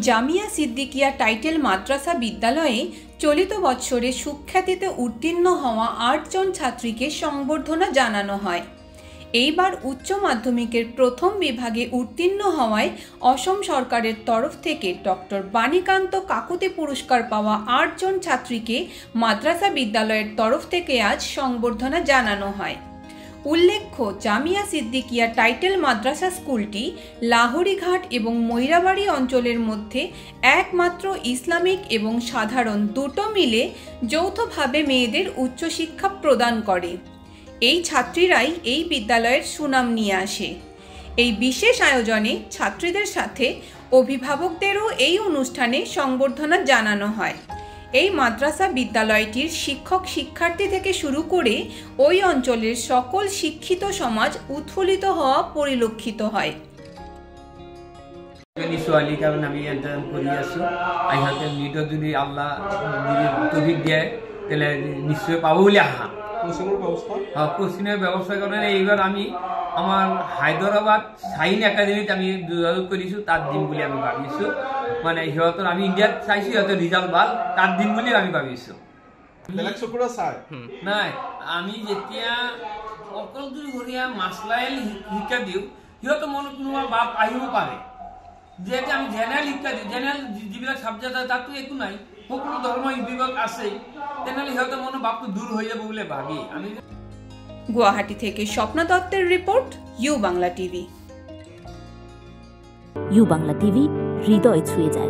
Jamia Siddiqia title মাদ্রাসা বিদ্যালয়ে চলিত বৎসরে সুখ্যাতিতে উত্তীর্ণ হওয়া ৮ জন ছাত্রীকে সংবর্ধনা জানানো হয়। এইবার উচ্চ মাধ্যমিকের প্রথম বিভাগে উত্তীর্ণ হওয়ায় অসম সরকারের তরফ থেকে ডক্টর বাণীকান্ত কাকুতি পুরস্কার পাওয়া ৮ জন ছাত্রীকে মাদ্রাসা বিদ্যালয়ের তরফ থেকে আজ সংবর্ধনা জানানো হয়। উল্লেখ্য, জামিয়া সিদ্দিকিয়া টাইটেল মাদ্রাসা স্কুলটি লাহড়ীঘাট এবং ময়রাবাড়ি অঞ্চলের মধ্যে একমাত্র ইসলামিক এবং সাধারণ দুটো মিলে যৌথভাবে মেয়েদের উচ্চশিক্ষা প্রদান করে। এই ছাত্রীরাই এই বিদ্যালয়ের সুনাম নিয়ে আসে। এই বিশেষ আয়োজনে ছাত্রীদের সাথে অভিভাবকদেরও এই অনুষ্ঠানে সংবর্ধনা জানানো হয়। এই মাদ্রাসা বিদ্যালয়টির শিক্ষক শিক্ষার্থী থেকে শুরু করে ওই অঞ্চলের সকল শিক্ষিত সমাজ উৎফুল্লিত হওয়া পরিলক্ষিত হয়। কারণ আমি এন্টার করি আছো আইহাতে নিটো যদি আল্লাহ তৌফিক দিয়ে তাহলে নিশ্চয় পাবো বলে আশা। কোচিংয়ের ব্যবস্থার কারণে এইবার আমি আমার হায়দ্রাবাদ সাইন একাডেমিতে আমি যোগাযোগ করেছো, তার দিন বলে আমি ভাবিছো। মানে সিহঁতৰ আমি ইণ্ডিয়াত চাইছো, সিহঁতৰ ৰিজাল্ট ভাল, তার দিন বুলি আমি ভাবিছো। নাই আমি যেতিয়া অকল দুঘৰীয়া মাছলাইল শিক্ষা দিওঁ, সিহঁতৰ মনত কোনোবা বাপ আহিব পাৰে। যিহেতু আমি জেনেৰেল শিক্ষা দিওঁ, জেনেৰেল যিবিলাক ছাবজেক্ট আছে তাতো একো নাই, সকলো ধৰ্ম বিভাগ আছে, তেনেহ'লে সিহঁতৰ মনৰ বাপটো দূৰ হৈ যাব বুলি ভাবি আমি। গুৱাহাটী থেকে স্বপ্না দত্তের report, U Bangla TV. U Bangla TV হৃদয় ছুঁয়ে যায়।